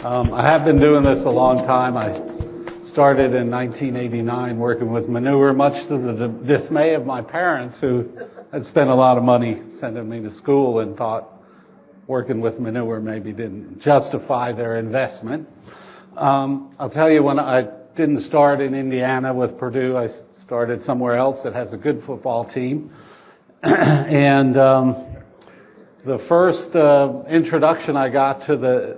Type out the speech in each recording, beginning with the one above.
I have been doing this a long time. I started in 1989 working with manure, much to the dismay of my parents, who had spent a lot of money sending me to school and thought working with manure maybe didn't justify their investment. I'll tell you, when I didn't start in Indiana with Purdue, I started somewhere else that has a good football team. And the first introduction I got to the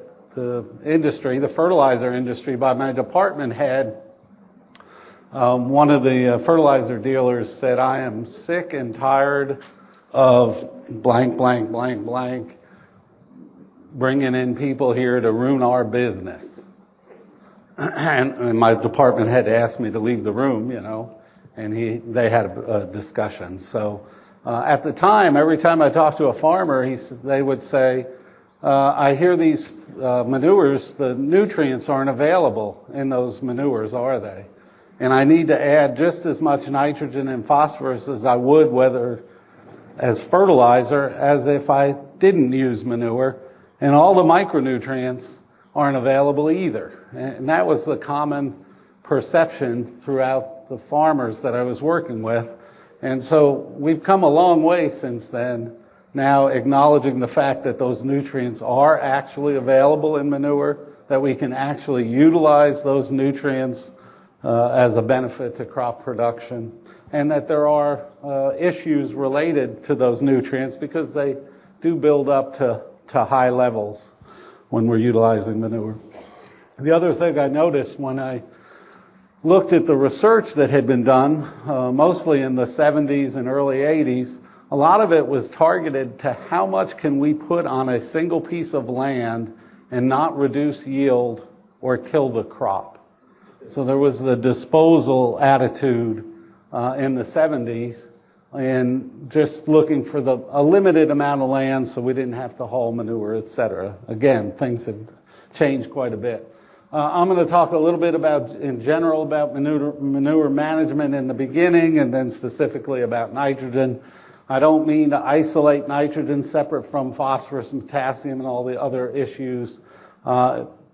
industry, the fertilizer industry, by my department head, one of the fertilizer dealers said, "I am sick and tired of blank, blank, blank, blank, bringing in people here to ruin our business." And my department head asked me to leave the room, and they had a discussion. So at the time, every time I talked to a farmer, they would say, "I hear these manures, the nutrients aren't available in those manures, are they? And I need to add just as much nitrogen and phosphorus as I would whether as fertilizer as if I didn't use manure, and all the micronutrients aren't available either." And that was the common perception throughout the farmers that I was working with. And so we've come a long way since then, now acknowledging the fact that those nutrients are actually available in manure, that we can actually utilize those nutrients as a benefit to crop production, and that there are issues related to those nutrients because they do build up to high levels when we're utilizing manure. The other thing I noticed when I looked at the research that had been done, mostly in the 70s and early 80s, a lot of it was targeted to how much can we put on a single piece of land and not reduce yield or kill the crop. So there was the disposal attitude in the 70s, and just looking for a limited amount of land so we didn't have to haul manure, et cetera. Again, things have changed quite a bit. I'm going to talk a little bit in general about manure management in the beginning, and then specifically about nitrogen. I don't mean to isolate nitrogen separate from phosphorus and potassium and all the other issues.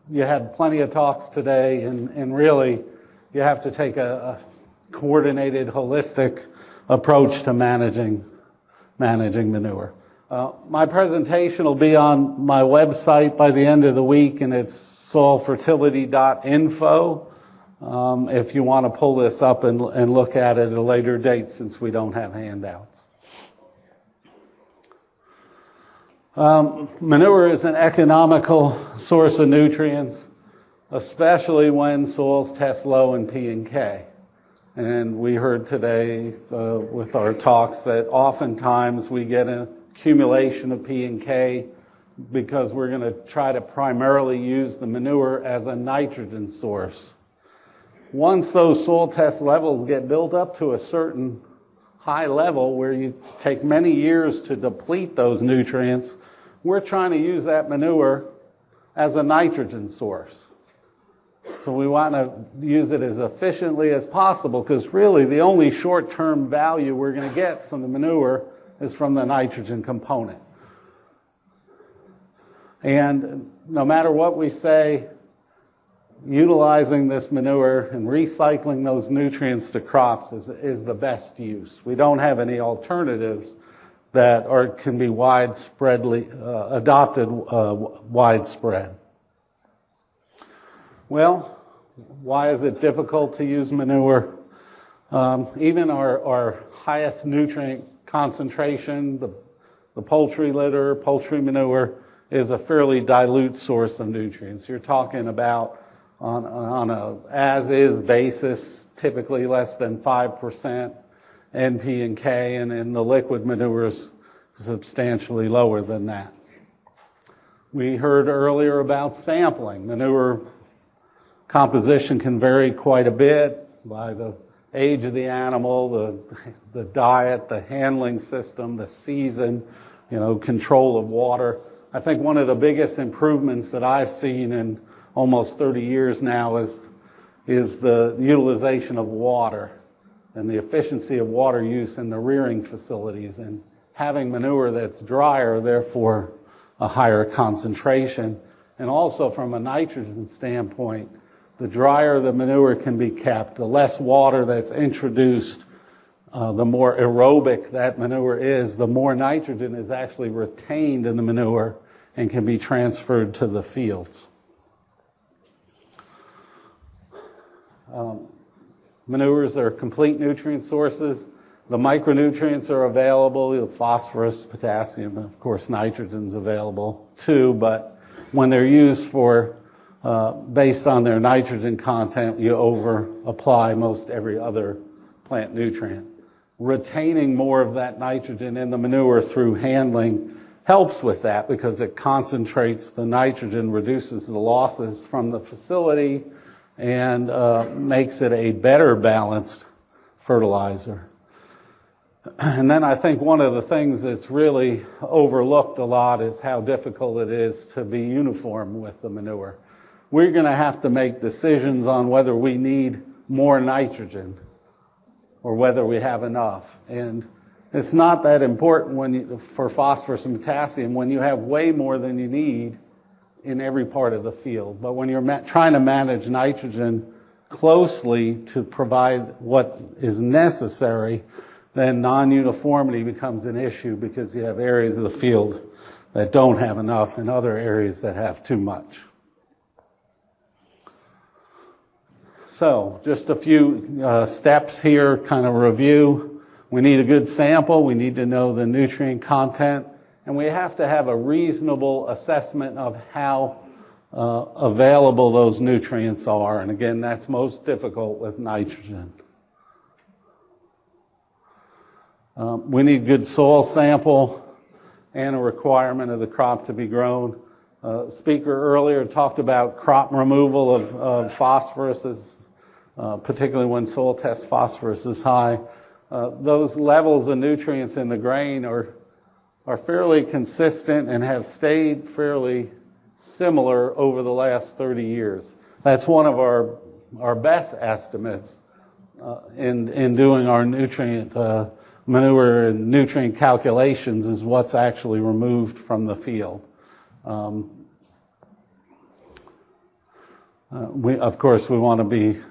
You had plenty of talks today, and really you have to take a coordinated, holistic approach to managing manure. My presentation will be on my website by the end of the week, and it's soilfertility.info if you want to pull this up and look at it at a later date, since we don't have handouts. Manure is an economical source of nutrients, especially when soils test low in P and K. And we heard today with our talks that oftentimes we get an accumulation of P and K because we're going to try to primarily use the manure as a nitrogen source. Once those soil test levels get built up to a certain high level where you take many years to deplete those nutrients, we're trying to use that manure as a nitrogen source. So we want to use it as efficiently as possible, because really the only short-term value we're going to get from the manure is from the nitrogen component. And no matter what we say, utilizing this manure and recycling those nutrients to crops is the best use. We don't have any alternatives that can be adopted widespread. Well, why is it difficult to use manure? Even our highest nutrient concentration, the poultry litter, poultry manure, is a fairly dilute source of nutrients. You're talking about on a as-is basis, typically less than 5% NP and K, and in the liquid manure is substantially lower than that. We heard earlier about sampling. Manure composition can vary quite a bit by the age of the animal, the diet, the handling system, the season, control of water. I think one of the biggest improvements that I've seen in almost 30 years now is the utilization of water and the efficiency of water use in the rearing facilities, and having manure that's drier, therefore a higher concentration, And also from a nitrogen standpoint, the drier the manure can be kept, the less water that's introduced, the more aerobic that manure is, the more nitrogen is actually retained in the manure and can be transferred to the fields. Manures are complete nutrient sources. The micronutrients are available, phosphorus, potassium, and of course nitrogen's available too, but when they're used for, based on their nitrogen content, you over-apply most every other plant nutrient. Retaining more of that nitrogen in the manure through handling helps with that because it concentrates the nitrogen, reduces the losses from the facility, and makes it a better balanced fertilizer. And then I think one of the things that's really overlooked a lot is how difficult it is to be uniform with the manure. We're going to have to make decisions on whether we need more nitrogen or whether we have enough. And it's not that important for phosphorus and potassium when you have way more than you need in every part of the field. But when you're trying to manage nitrogen closely to provide what is necessary, then non-uniformity becomes an issue because you have areas of the field that don't have enough and other areas that have too much. So just a few steps here, kind of review. We need a good sample. We need to know the nutrient content. And we have to have a reasonable assessment of how available those nutrients are. And again, that's most difficult with nitrogen. We need good soil sample and a requirement of the crop to be grown. Speaker earlier talked about crop removal of phosphorus, particularly when soil test phosphorus is high. Those levels of nutrients in the grain are fairly consistent and have stayed fairly similar over the last 30 years. That's one of our best estimates in doing our nutrient manure and nutrient calculations is what's actually removed from the field. Of course, we want to be,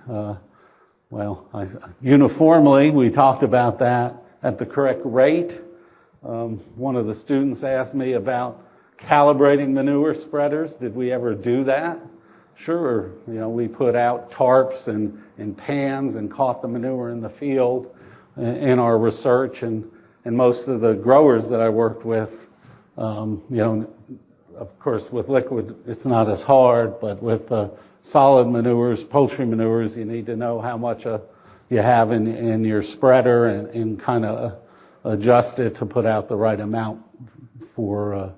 uniformly, we talked about that at the correct rate. One of the students asked me about calibrating manure spreaders. Did we ever do that? Sure. We put out tarps and pans and caught the manure in the field in our research, and most of the growers that I worked with, of course with liquid it's not as hard, but with solid manures, poultry manures, you need to know how much you have in your spreader and kind of adjust it to put out the right amount for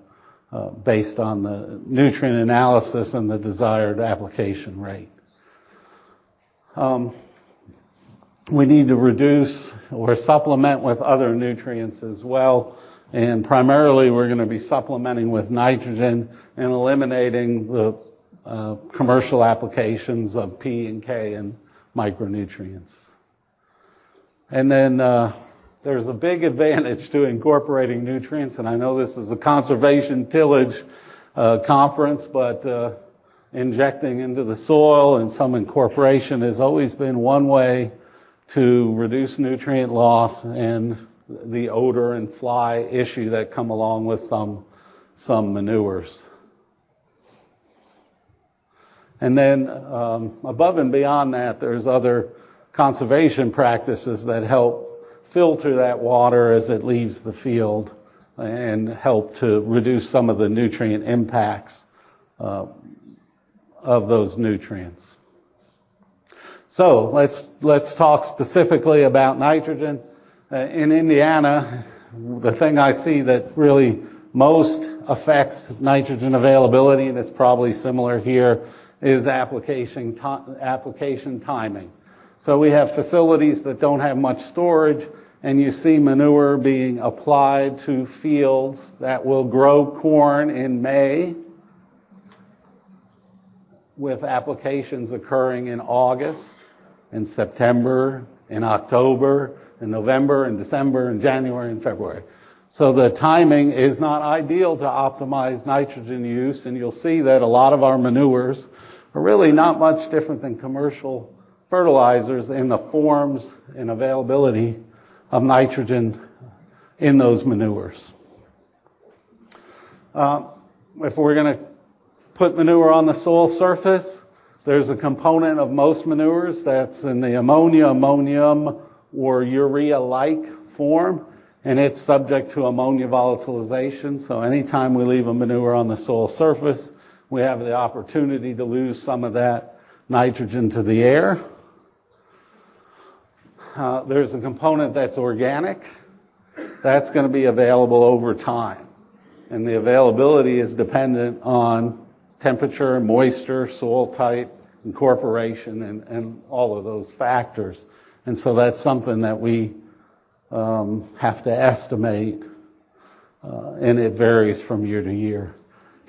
based on the nutrient analysis and the desired application rate. We need to reduce or supplement with other nutrients as well, and primarily we're going to be supplementing with nitrogen and eliminating the commercial applications of P and K and micronutrients. And then there's a big advantage to incorporating nutrients, and I know this is a conservation tillage conference, but injecting into the soil and some incorporation has always been one way to reduce nutrient loss and the odor and fly issue that come along with some manures. And then above and beyond that, there's other conservation practices that help filter that water as it leaves the field and help to reduce some of the nutrient impacts of those nutrients. So let's talk specifically about nitrogen. In Indiana, the thing I see that really most affects nitrogen availability, and it's probably similar here, is application timing. So we have facilities that don't have much storage, and you see manure being applied to fields that will grow corn in May, with applications occurring in August, in September, in October, in November, in December, in January, and February. So the timing is not ideal to optimize nitrogen use, and you'll see that a lot of our manures are really not much different than commercial fertilizers in the forms and availability of nitrogen in those manures. If we're going to put manure on the soil surface, there's a component of most manures that's in the ammonia, ammonium, or urea-like form, and it's subject to ammonia volatilization. So anytime we leave a manure on the soil surface, we have the opportunity to lose some of that nitrogen to the air. There's a component that's organic. That's going to be available over time. And the availability is dependent on temperature, moisture, soil type, incorporation, and all of those factors. And so that's something that we have to estimate, and it varies from year to year.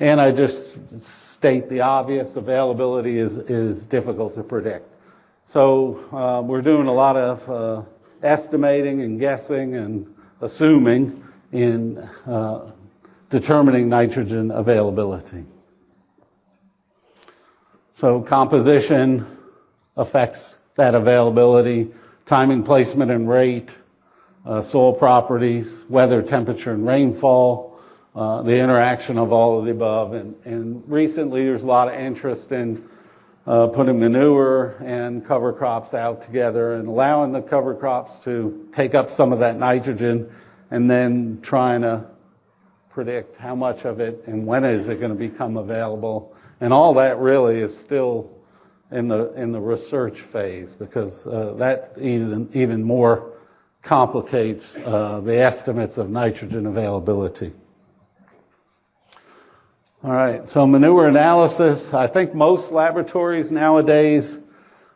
And I just state the obvious, availability is difficult to predict. So we're doing a lot of estimating and guessing and assuming in determining nitrogen availability. So composition affects that availability, timing, placement, and rate, soil properties, weather, temperature, and rainfall, the interaction of all of the above. And recently there's a lot of interest in putting manure and cover crops out together and allowing the cover crops to take up some of that nitrogen and then trying to predict how much of it and when is it going to become available. And all that really is still in the research phase, because that even more complicates the estimates of nitrogen availability. All right, so manure analysis. I think most laboratories nowadays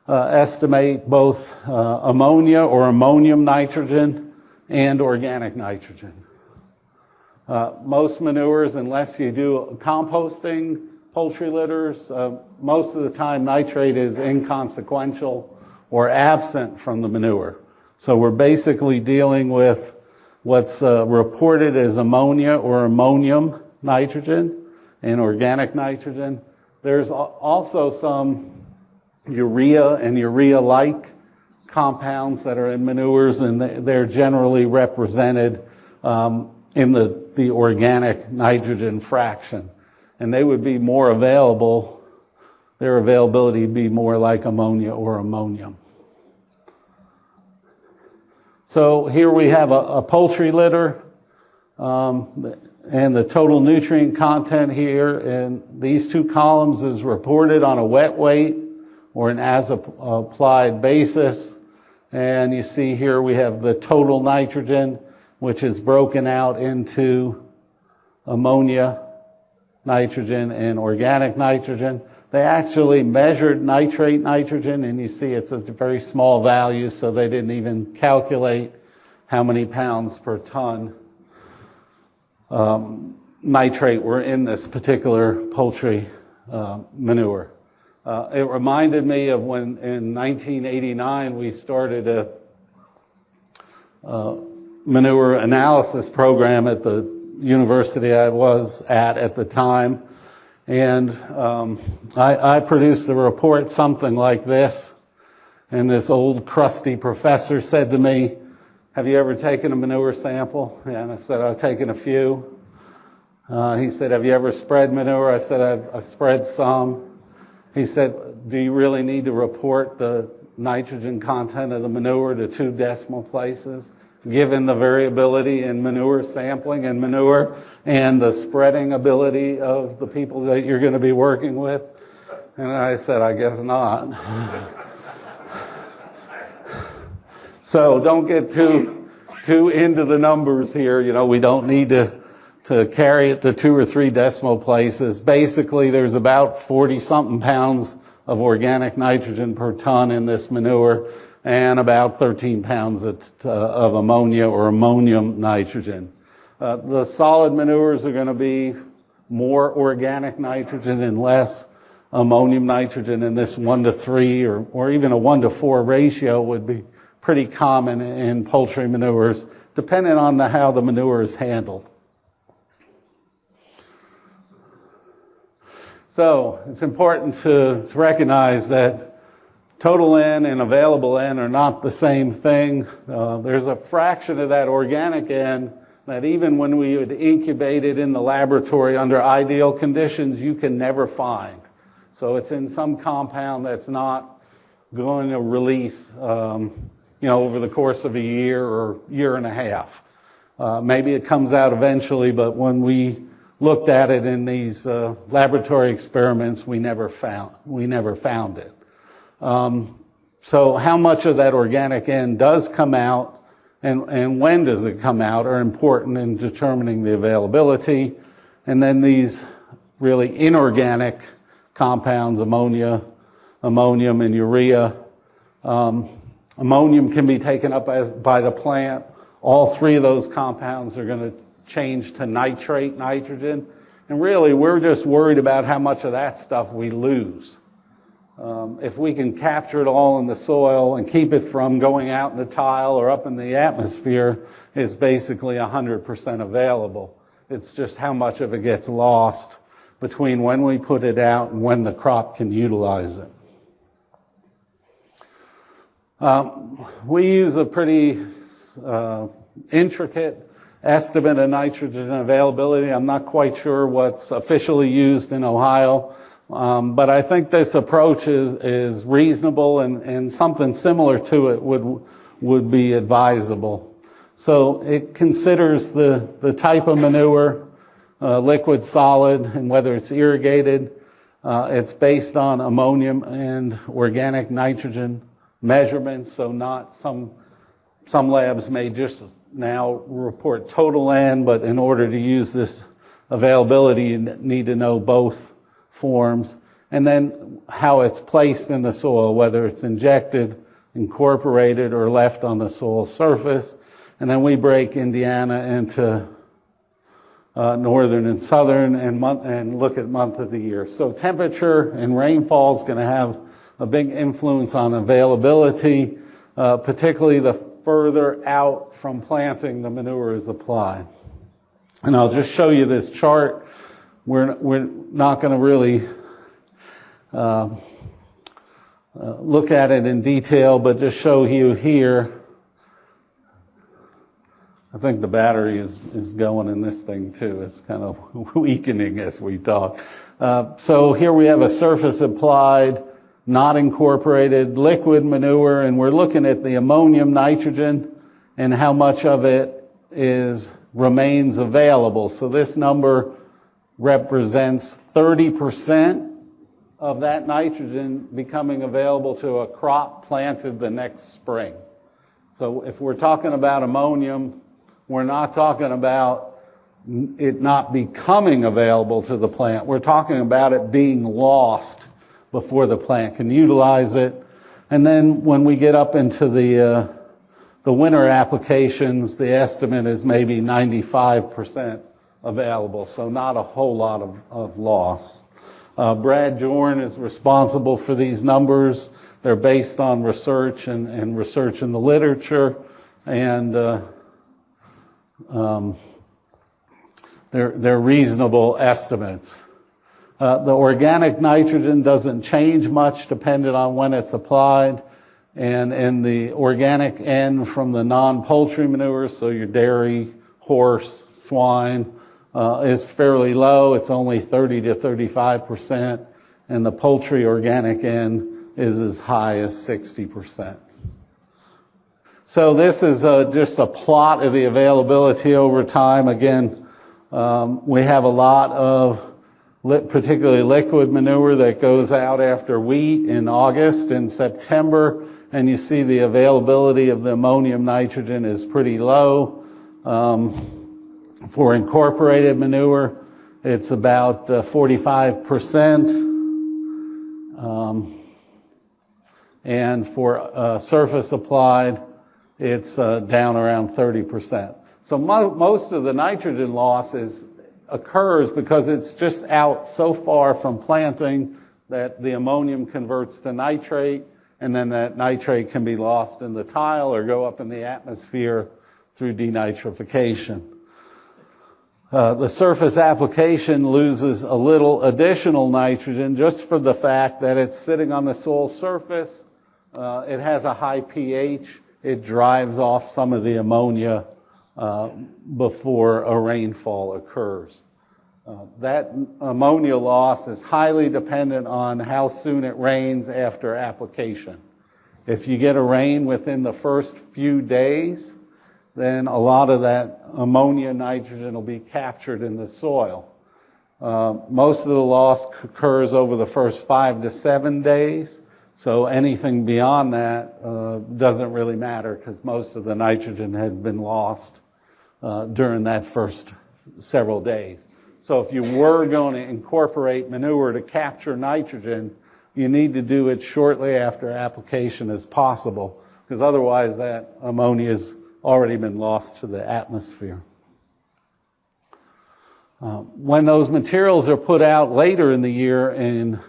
estimate both ammonia or ammonium nitrogen and organic nitrogen. Most manures, unless you do composting, poultry litters, most of the time nitrate is inconsequential or absent from the manure. So we're basically dealing with what's reported as ammonia or ammonium nitrogen and organic nitrogen. There's also some urea and urea-like compounds that are in manures, and they're generally represented in the organic nitrogen fraction. And they would be more available, their availability would be more like ammonia or ammonium. So here we have a poultry litter, and the total nutrient content here in these two columns is reported on a wet weight or an as-applied basis. And you see here we have the total nitrogen, which is broken out into ammonia, nitrogen, and organic nitrogen. They actually measured nitrate nitrogen, and you see it's a very small value, so they didn't even calculate how many pounds per ton nitrate were in this particular poultry manure. It reminded me of when in 1989 we started a manure analysis program at the university I was at the time. And I produced a report something like this. And this old crusty professor said to me, "Have you ever taken a manure sample?" And I said, "I've taken a few." He said, "Have you ever spread manure?" I said, I've spread some. He said, "Do you really need to report the nitrogen content of the manure to 2 decimal places, given the variability in manure sampling and manure and the spreading ability of the people that you're going to be working with?" And I said, "I guess not." So don't get too into the numbers here. You know, we don't need to carry it to 2 or 3 decimal places. Basically, there's about 40-something pounds of organic nitrogen per ton in this manure, and about 13 pounds of ammonia or ammonium nitrogen. The solid manures are going to be more organic nitrogen and less ammonium nitrogen, and this 1-to-3 or even a 1-to-4 ratio would be pretty common in poultry manures, depending on how the manure is handled. So it's important to recognize that total N and available N are not the same thing. There's a fraction of that organic N that even when we would incubate it in the laboratory under ideal conditions, you can never find. So it's in some compound that's not going to release, over the course of a year or year and a half. Maybe it comes out eventually, but when we looked at it in these laboratory experiments, we never found it. So how much of that organic N does come out and when does it come out are important in determining the availability. And then these really inorganic compounds, ammonia, ammonium, and urea. Ammonium can be taken up by the plant. All three of those compounds are going to change to nitrate, nitrogen. And really, we're just worried about how much of that stuff we lose. If we can capture it all in the soil and keep it from going out in the tile or up in the atmosphere, it's basically 100% available. It's just how much of it gets lost between when we put it out and when the crop can utilize it. We use a pretty intricate estimate of nitrogen availability. I'm not quite sure what's officially used in Ohio, but I think this approach is reasonable and something similar to it would be advisable. So it considers the type of manure, liquid, solid, and whether it's irrigated. It's based on ammonium and organic nitrogen measurements, so not some labs may just now report total N, but in order to use this availability, you need to know both forms. And then how it's placed in the soil, whether it's injected, incorporated, or left on the soil surface. And then we break Indiana into northern and southern and look at month of the year. So temperature and rainfall is going to have a big influence on availability, particularly the further out from planting the manure is applied. And I'll just show you this chart. We're not going to really look at it in detail, but just show you here. I think the battery is going in this thing too. It's kind of weakening as we talk. So here we have a surface applied, not incorporated liquid manure, and we're looking at the ammonium, nitrogen, and how much of it remains available. So this number represents 30% of that nitrogen becoming available to a crop planted the next spring. So if we're talking about ammonium, we're not talking about it not becoming available to the plant. We're talking about it being lost before the plant can utilize it. And then when we get up into the winter applications, the estimate is maybe 95% available, so not a whole lot of loss. Brad Jorn is responsible for these numbers. They're based on research and research in the literature, and they're reasonable estimates. The organic nitrogen doesn't change much depending on when it's applied. And the organic N from the non-poultry manures, so your dairy, horse, swine, is fairly low. It's only 30 to 35%. And the poultry organic N is as high as 60%. So this is just a plot of the availability over time. Again, we have a lot of particularly liquid manure that goes out after wheat in August and September, and you see the availability of the ammonium nitrogen is pretty low. For incorporated manure, it's about 45%, and for surface applied, it's down around 30%. So most of the nitrogen loss occurs because it's just out so far from planting that the ammonium converts to nitrate, and then that nitrate can be lost in the tile or go up in the atmosphere through denitrification. The surface application loses a little additional nitrogen just for the fact that it's sitting on the soil surface. It has a high pH. It drives off some of the ammonia before a rainfall occurs. That ammonia loss is highly dependent on how soon it rains after application. If you get a rain within the first few days, then a lot of that ammonia nitrogen will be captured in the soil. Most of the loss occurs over the first 5 to 7 days, so anything beyond that doesn't really matter because most of the nitrogen had been lost during that first several days. So if you were going to incorporate manure to capture nitrogen, you need to do it shortly after application as possible, because otherwise that ammonia has already been lost to the atmosphere. When those materials are put out later in the year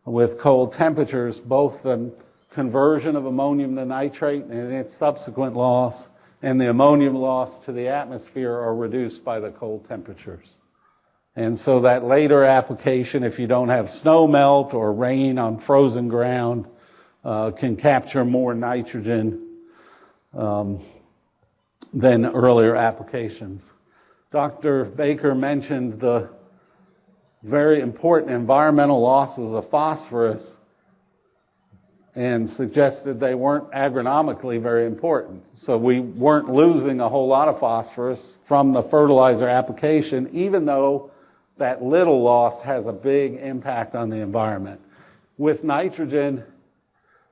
with cold temperatures, both the conversion of ammonium to nitrate and its subsequent loss and the ammonium loss to the atmosphere are reduced by the cold temperatures. And so that later application, if you don't have snow melt or rain on frozen ground, can capture more nitrogen than earlier applications. Dr. Baker mentioned the very important environmental losses of phosphorus and suggested they weren't agronomically very important. So we weren't losing a whole lot of phosphorus from the fertilizer application, even though that little loss has a big impact on the environment. With nitrogen,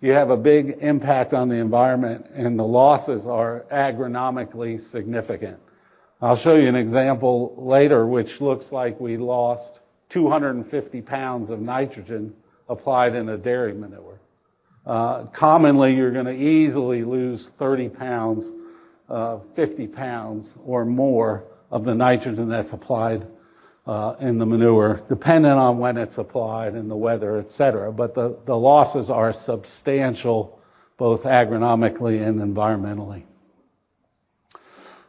you have a big impact on the environment, and the losses are agronomically significant. I'll show you an example later, which looks like we lost 250 pounds of nitrogen applied in a dairy manure. Commonly, you're going to easily lose 30 pounds, 50 pounds or more of the nitrogen that's applied in the manure, depending on when it's applied and the weather, et cetera. But the losses are substantial, both agronomically and environmentally.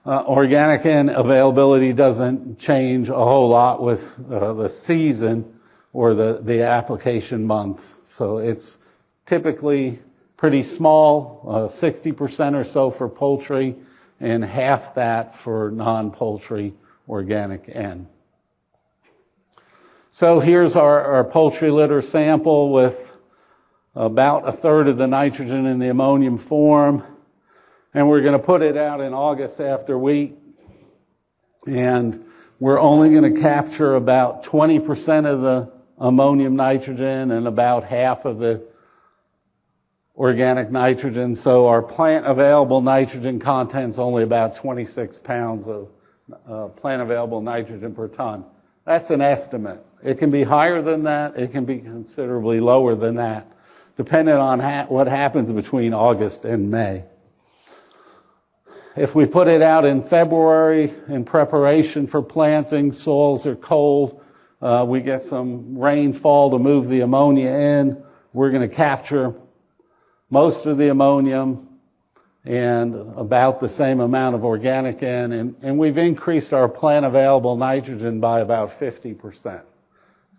Organic N availability doesn't change a whole lot with the season or the application month. So it's typically pretty small, 60% or so for poultry and half that for non-poultry organic N. So here's our poultry litter sample with about a third of the nitrogen in the ammonium form. And we're going to put it out in August after wheat. And we're only going to capture about 20% of the ammonium nitrogen and about half of the organic nitrogen. So our plant available nitrogen content's only about 26 pounds of plant available nitrogen per ton. That's an estimate. It can be higher than that. It can be considerably lower than that, depending on what happens between August and May. If we put it out in February in preparation for planting, soils are cold, we get some rainfall to move the ammonia in, we're going to capture most of the ammonium and about the same amount of organic N, and we've increased our plant available nitrogen by about 50%.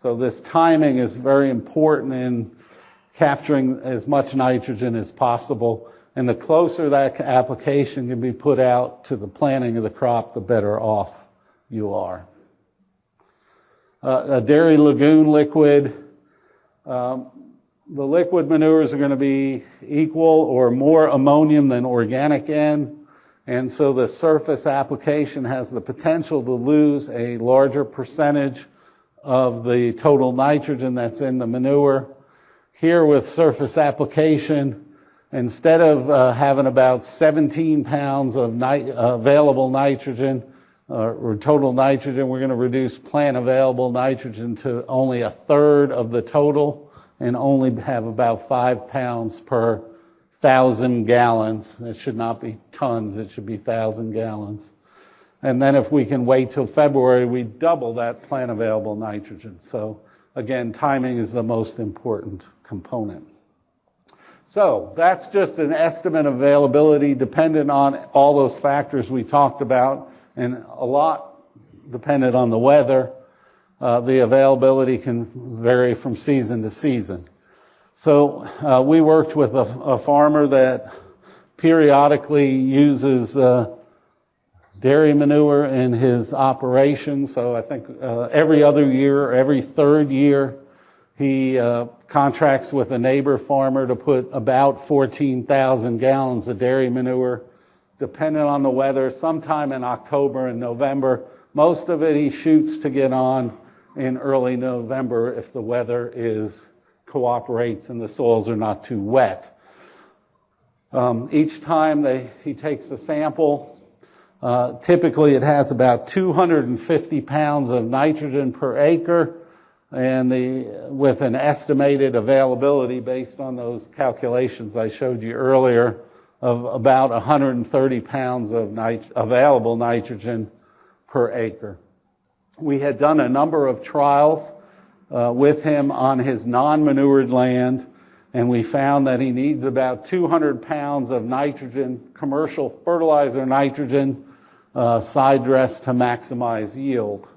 So this timing is very important in capturing as much nitrogen as possible, and the closer that application can be put out to the planting of the crop, the better off you are. A dairy lagoon liquid, the liquid manures are going to be equal or more ammonium than organic N, and so the surface application has the potential to lose a larger percentage of the total nitrogen that's in the manure. Here with surface application, instead of having about 17 pounds of available nitrogen or total nitrogen, we're going to reduce plant available nitrogen to only a third of the total and only have about 5 pounds per 1,000 gallons. It should not be tons, it should be 1,000 gallons. And then if we can wait till February, we double that plant available nitrogen. So again, timing is the most important component. So that's just an estimate of availability dependent on all those factors we talked about, and a lot dependent on the weather. The availability can vary from season to season. So we worked with a farmer that periodically uses dairy manure in his operation. So I think every other year, or every third year, he contracts with a neighbor farmer to put about 14,000 gallons of dairy manure, depending on the weather, sometime in October and November. Most of it he shoots to get on in early November if the weather cooperates and the soils are not too wet. Each time he takes a sample, typically it has about 250 pounds of nitrogen per acre, and with an estimated availability based on those calculations I showed you earlier of about 130 pounds of available nitrogen per acre. We had done a number of trials with him on his non-manured land, and we found that he needs about 200 pounds of nitrogen, commercial fertilizer nitrogen, side dress to maximize yield.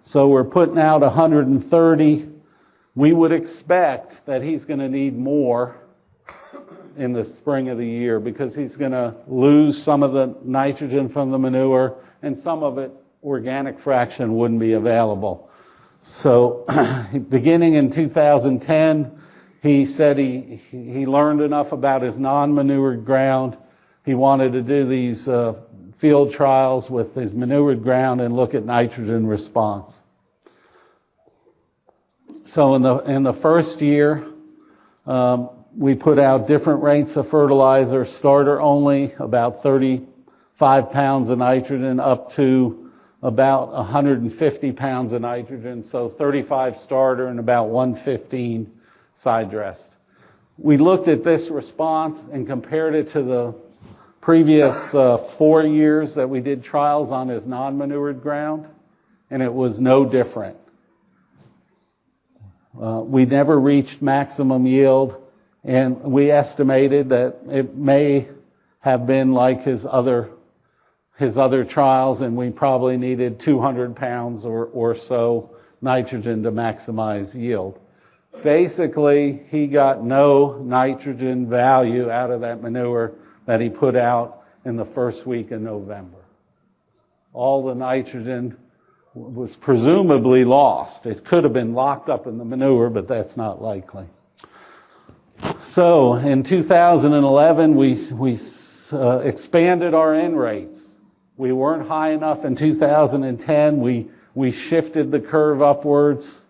So we're putting out 130. We would expect that he's going to need more in the spring of the year because he's going to lose some of the nitrogen from the manure, and some of it, organic fraction, wouldn't be available. So beginning in 2010, he said he learned enough about his non-manured ground. He wanted to do these field trials with his manured ground and look at nitrogen response. So in the first year, we put out different rates of fertilizer, starter only, about 35 pounds of nitrogen, up to about 150 pounds of nitrogen, so 35 starter and about 115 side dressed. We looked at this response and compared it to the previous 4 years that we did trials on his non-manured ground, and it was no different. We never reached maximum yield, and we estimated that it may have been like his other trials, and we probably needed 200 pounds or so nitrogen to maximize yield. Basically, he got no nitrogen value out of that manure that he put out in the first week of November. All the nitrogen was presumably lost. It could have been locked up in the manure, but that's not likely. So in 2011, we expanded our N rates. We weren't high enough in 2010. We shifted the curve upwards,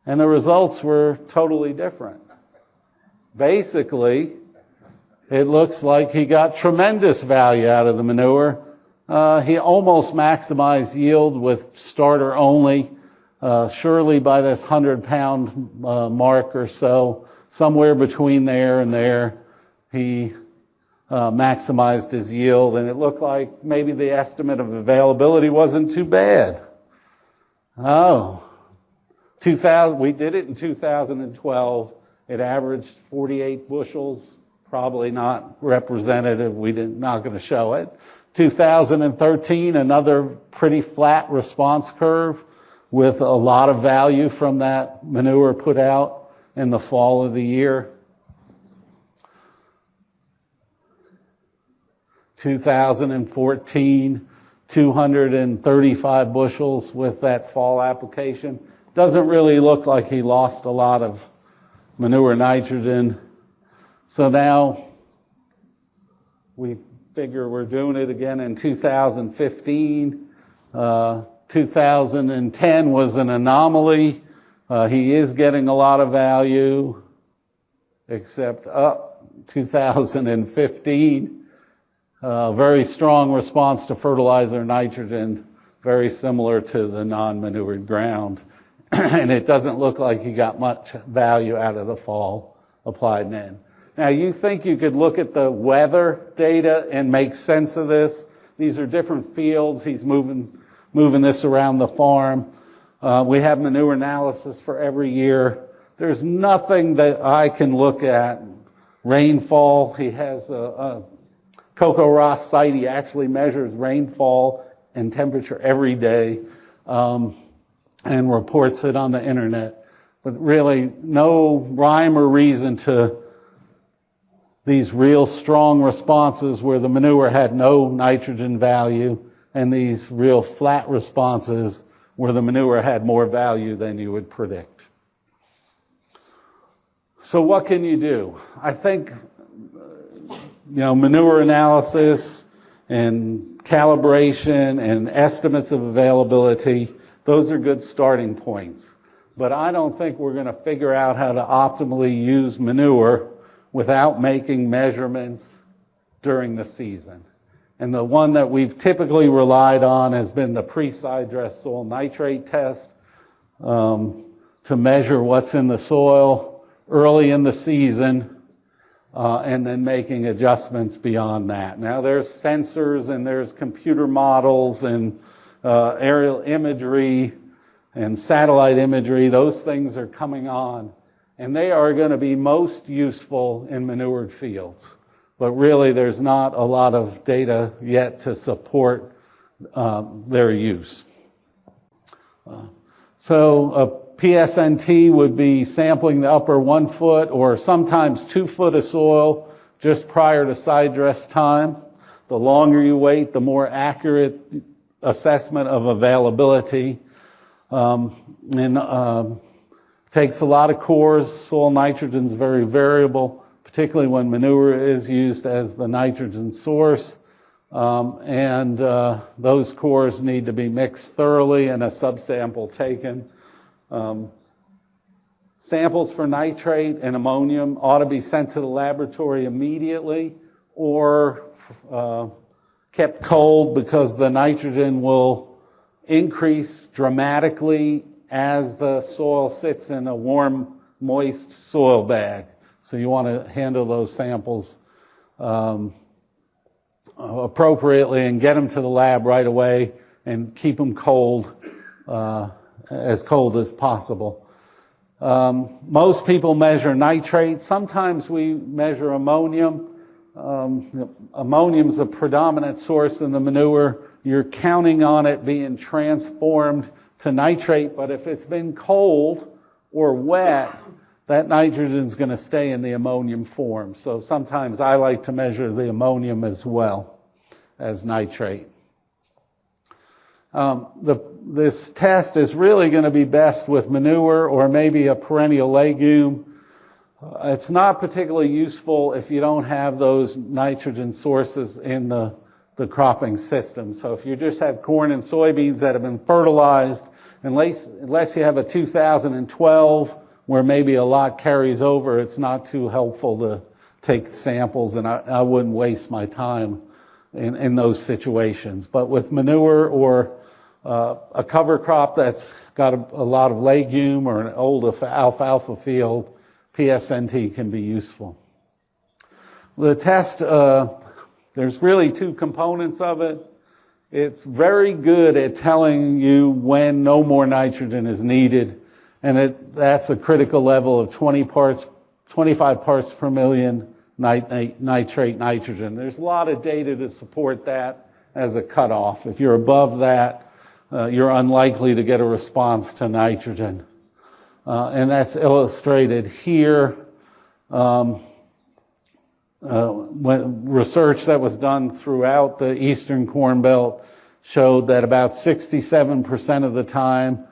and the results were totally different. Basically, it looks like he got tremendous value out of the manure. He almost maximized yield with starter only. Surely by this 100-pound mark or so, somewhere between there and there, he maximized his yield, and it looked like maybe the estimate of availability wasn't too bad. We did it in 2012. It averaged 48 bushels. Probably not representative. Not going to show it. 2013, another pretty flat response curve with a lot of value from that manure put out in the fall of the year. 2014, 235 bushels with that fall application. Doesn't really look like he lost a lot of manure nitrogen. So now we figure we're doing it again in 2015. 2010 was an anomaly. He is getting a lot of value, except 2015. Very strong response to fertilizer nitrogen, very similar to the non-manured ground. And it doesn't look like he got much value out of the fall applied N. Now, you think you could look at the weather data and make sense of this? These are different fields. He's moving this around the farm. We have manure analysis for every year. there's nothing that I can look at. Rainfall, he has a Coco Ross site. He actually measures rainfall and temperature every day and reports it on the internet. But really, no rhyme or reason to these real strong responses where the manure had no nitrogen value and these real flat responses where the manure had more value than you would predict. So what can you do? I think, manure analysis and calibration and estimates of availability, those are good starting points. But I don't think we're going to figure out how to optimally use manure without making measurements during the season. And the one that we've typically relied on has been the pre-sidedress soil nitrate test to measure what's in the soil early in the season and then making adjustments beyond that. Now there's sensors and there's computer models and aerial imagery and satellite imagery. Those things are coming on, and they are going to be most useful in manured fields. But really, there's not a lot of data yet to support their use. So a PSNT would be sampling the upper 1 foot or sometimes 2 foot of soil just prior to side dress time. The longer you wait, the more accurate assessment of availability. Takes a lot of cores. Soil nitrogen is very variable, particularly when manure is used as the nitrogen source. Those cores need to be mixed thoroughly and a subsample taken. Samples for nitrate and ammonium ought to be sent to the laboratory immediately or kept cold because the nitrogen will increase dramatically as the soil sits in a warm, moist soil bag. So you want to handle those samples appropriately and get them to the lab right away and keep them cold, as cold as possible. Most people measure nitrate. Sometimes we measure ammonium. Ammonium is a predominant source in the manure. You're counting on it being transformed to nitrate, but if it's been cold or wet, that nitrogen is going to stay in the ammonium form. So sometimes I like to measure the ammonium as well as nitrate. This test is really going to be best with manure or maybe a perennial legume. It's not particularly useful if you don't have those nitrogen sources in the cropping system. So if you just have corn and soybeans that have been fertilized, unless you have a 2012 where maybe a lot carries over, it's not too helpful to take samples, and I wouldn't waste my time in those situations. But with manure or a cover crop that's got a lot of legume or an old alfalfa field, PSNT can be useful. The test, there's really two components of it. It's very good at telling you when no more nitrogen is needed, and that's a critical level of 25 parts per million nitrate nitrogen. There's a lot of data to support that as a cutoff. If you're above that, you're unlikely to get a response to nitrogen. And that's illustrated here. When research that was done throughout the Eastern Corn Belt showed that about 67% of the time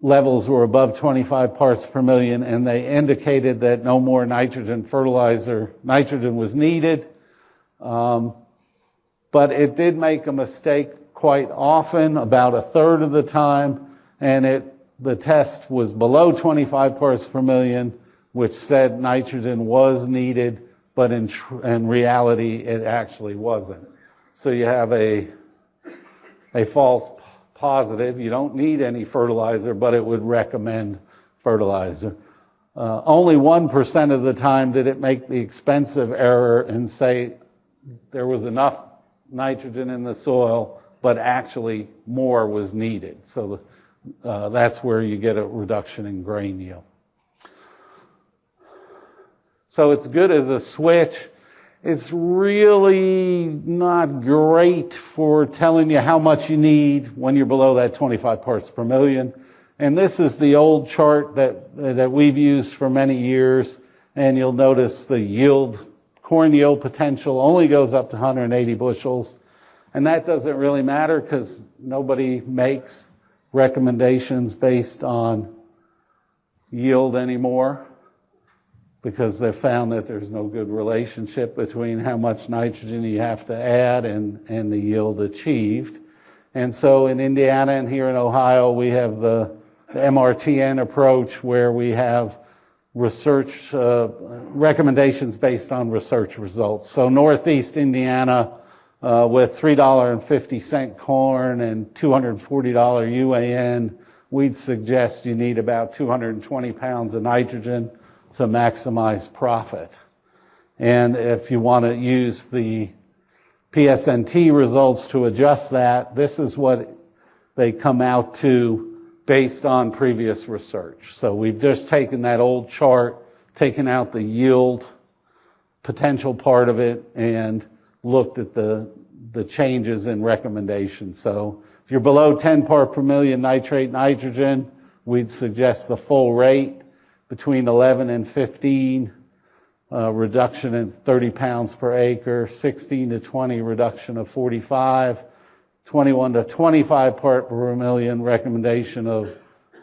levels were above 25 parts per million, and they indicated that no more nitrogen was needed. But it did make a mistake quite often, about a third of the time, and the test was below 25 parts per million, which said nitrogen was needed, but in reality, it actually wasn't. So you have a false positive. You don't need any fertilizer, but it would recommend fertilizer. Only 1% of the time did it make the expensive error and say there was enough nitrogen in the soil, but actually more was needed. So that's where you get a reduction in grain yield. So it's good as a switch. It's really not great for telling you how much you need when you're below that 25 parts per million. And this is the old chart that we've used for many years. And you'll notice the yield, corn yield potential only goes up to 180 bushels. And that doesn't really matter because nobody makes recommendations based on yield anymore, because they've found that there's no good relationship between how much nitrogen you have to add and the yield achieved. And so in Indiana and here in Ohio, we have the MRTN approach, where we have research recommendations based on research results. So Northeast Indiana, with $3.50 corn and $240 UAN, we'd suggest you need about 220 pounds of nitrogen to maximize profit. And if you want to use the PSNT results to adjust that, this is what they come out to based on previous research. So we've just taken that old chart, taken out the yield potential part of it, and looked at the changes in recommendations. So if you're below 10 part per million nitrate nitrogen, we'd suggest the full rate. Between 11 and 15, reduction in 30 pounds per acre, 16 to 20, reduction of 45, 21 to 25 part per million, recommendation of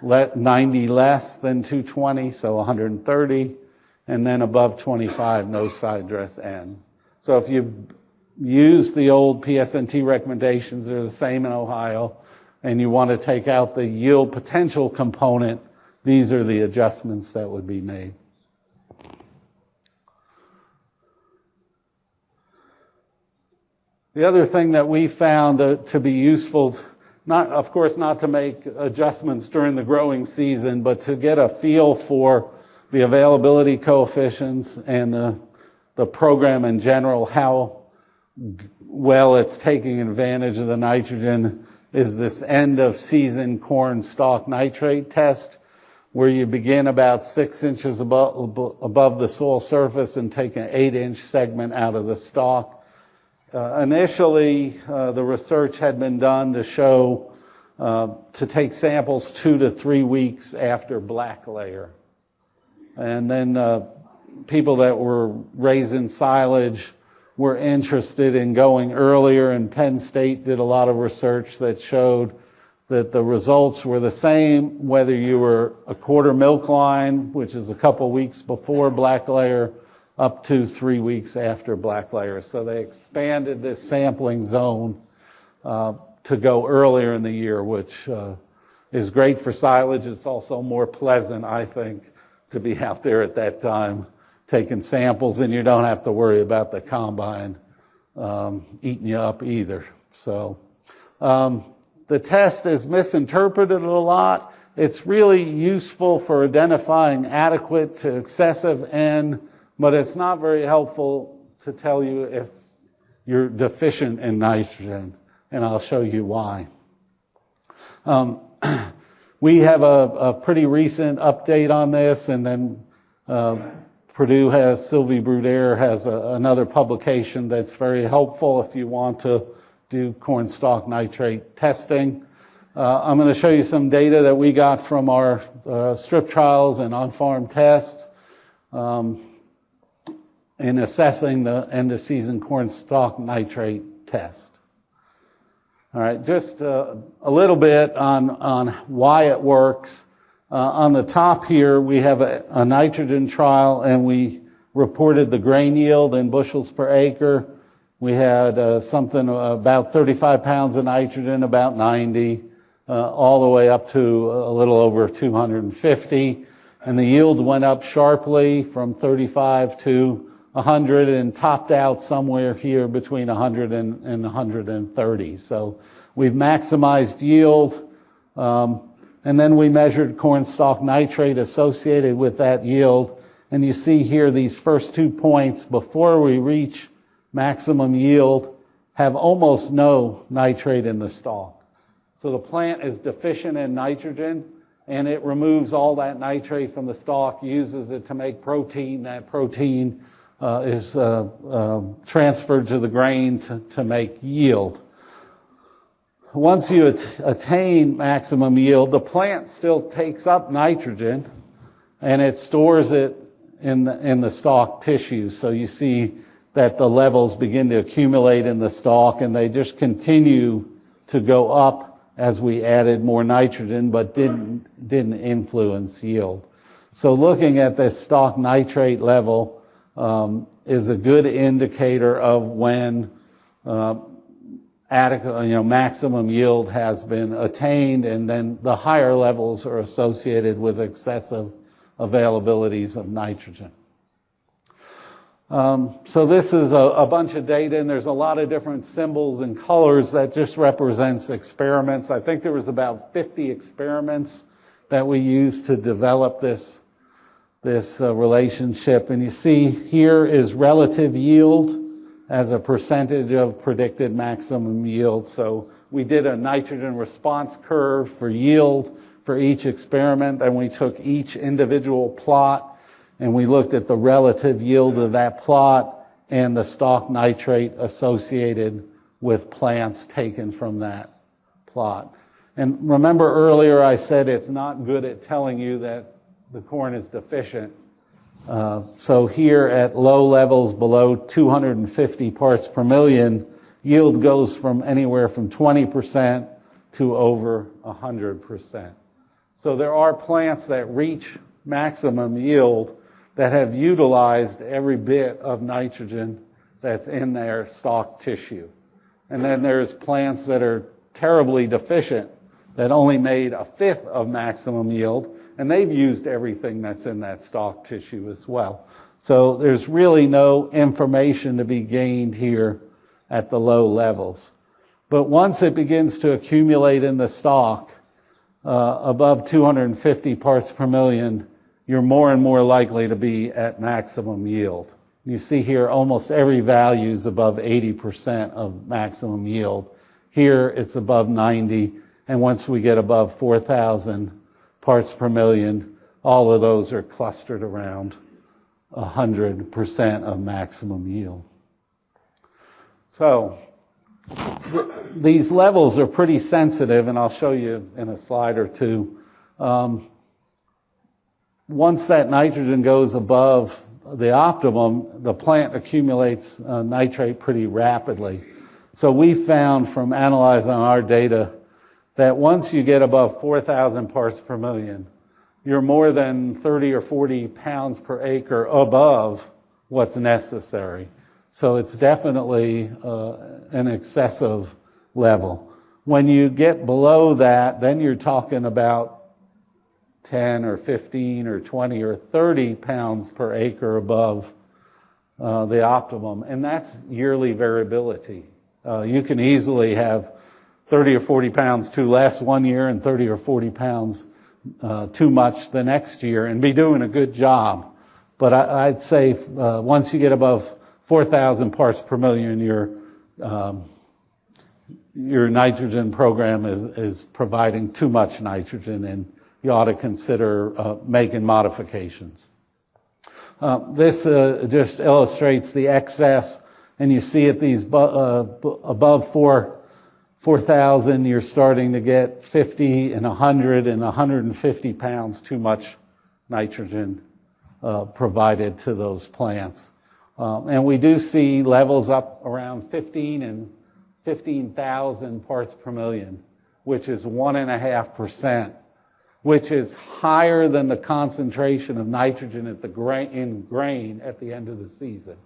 90 less than 220, so 130, and then above 25, no side dress N. So if you've used the old PSNT recommendations, they're the same in Ohio, and you want to take out the yield potential component, these are the adjustments that would be made. The other thing that we found to be useful, of course not to make adjustments during the growing season, but to get a feel for the availability coefficients and the program in general, how well it's taking advantage of the nitrogen, is this end of season corn stalk nitrate test, where you begin about 6 inches above the soil surface and take an 8-inch segment out of the stalk. Initially, the research had been done to show to take samples 2 to 3 weeks after black layer. And then people that were raising silage were interested in going earlier, and Penn State did a lot of research that showed that the results were the same whether you were a quarter milk line, which is a couple weeks before black layer, up to 3 weeks after black layer. So they expanded this sampling zone to go earlier in the year, which is great for silage. It's also more pleasant, I think, to be out there at that time taking samples, and you don't have to worry about the combine eating you up either. So the test is misinterpreted a lot. It's really useful for identifying adequate to excessive N, but it's not very helpful to tell you if you're deficient in nitrogen, and I'll show you why. We have a pretty recent update on this, and then Purdue Sylvie Bruder has another publication that's very helpful if you want to do corn stalk nitrate testing. I'm going to show you some data that we got from our strip trials and on-farm tests in assessing the end-of-season corn stalk nitrate test. All right, just a little bit on why it works. On the top here, we have a nitrogen trial, and we reported the grain yield in bushels per acre. We had something about 35 pounds of nitrogen, about 90, all the way up to a little over 250. And the yield went up sharply from 35 to 100 and topped out somewhere here between 100 and 130. So we've maximized yield. And then we measured corn stalk nitrate associated with that yield. And you see here these first 2 points before we reach maximum yield have almost no nitrate in the stalk. So the plant is deficient in nitrogen, and it removes all that nitrate from the stalk, uses it to make protein. That protein is transferred to the grain to make yield. Once you attain maximum yield, the plant still takes up nitrogen and it stores it in the stalk tissue. So you see that the levels begin to accumulate in the stalk, and they just continue to go up as we added more nitrogen, but didn't influence yield. So looking at this stalk nitrate level is a good indicator of when adequate, maximum yield has been attained, and then the higher levels are associated with excessive availabilities of nitrogen. So this is a bunch of data, and there's a lot of different symbols and colors that just represents experiments. I think there was about 50 experiments that we used to develop this relationship. And you see here is relative yield as a percentage of predicted maximum yield. So we did a nitrogen response curve for yield for each experiment, and we took each individual plot and we looked at the relative yield of that plot and the stalk nitrate associated with plants taken from that plot. And remember earlier I said it's not good at telling you that the corn is deficient. So here at low levels below 250 parts per million, yield goes from anywhere from 20% to over 100%. So there are plants that reach maximum yield that have utilized every bit of nitrogen that's in their stalk tissue. And then there's plants that are terribly deficient that only made a fifth of maximum yield, and they've used everything that's in that stalk tissue as well. So there's really no information to be gained here at the low levels. But once it begins to accumulate in the stalk, above 250 parts per million, you're more and more likely to be at maximum yield. You see here almost every value is above 80% of maximum yield. Here it's above 90, and once we get above 4,000 parts per million, all of those are clustered around 100% of maximum yield. So these levels are pretty sensitive, and I'll show you in a slide or two. Once that nitrogen goes above the optimum, the plant accumulates nitrate pretty rapidly. So we found from analyzing our data that once you get above 4,000 parts per million, you're more than 30 or 40 pounds per acre above what's necessary. So it's definitely an excessive level. When you get below that, then you're talking about 10 or 15 or 20 or 30 pounds per acre above the optimum, and that's yearly variability. You can easily have 30 or 40 pounds too less one year and 30 or 40 pounds too much the next year and be doing a good job. But I'd say once you get above 4,000 parts per million, your nitrogen program is providing too much nitrogen, and you ought to consider making modifications. This just illustrates the excess, and you see at these above 4,000, you're starting to get 50 and 100 and 150 pounds too much nitrogen provided to those plants. And we do see levels up around 15 and 15,000 parts per million, which is 1.5%, which is higher than the concentration of nitrogen in grain at the end of the season.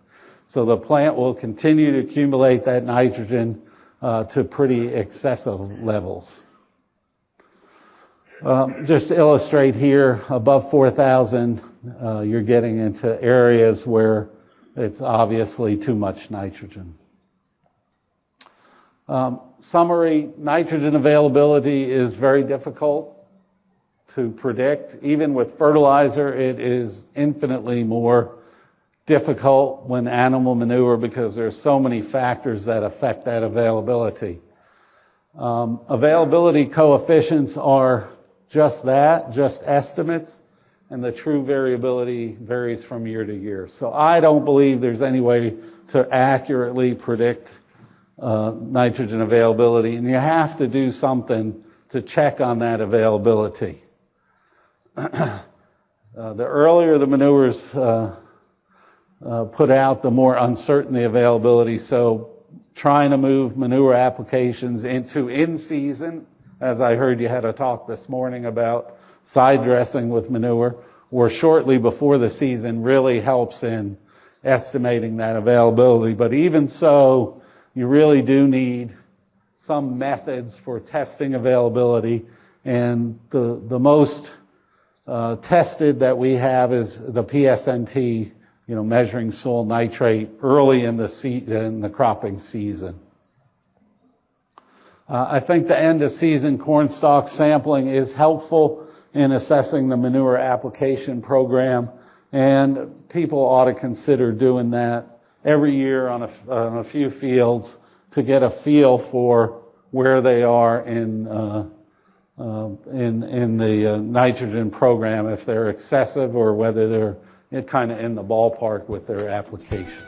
So the plant will continue to accumulate that nitrogen to pretty excessive levels. Just to illustrate here, above 4,000, you're getting into areas where it's obviously too much nitrogen. Summary, nitrogen availability is very difficult to predict. Even with fertilizer, it is infinitely more difficult when animal manure because there's so many factors that affect that availability. Availability coefficients are just that, just estimates, and the true variability varies from year to year. So I don't believe there's any way to accurately predict nitrogen availability, and you have to do something to check on that availability. The earlier the manures put out, the more uncertain the availability. So trying to move manure applications into in-season, as I heard you had a talk this morning about side dressing with manure, or shortly before the season, really helps in estimating that availability. But even so, you really do need some methods for testing availability, and the most tested that we have is the PSNT, measuring soil nitrate early in the cropping season. I think the end of season corn stalk sampling is helpful in assessing the manure application program, and people ought to consider doing that every year on a few fields to get a feel for where they are in the nitrogen program, if they're excessive or whether they're kind of in the ballpark with their application.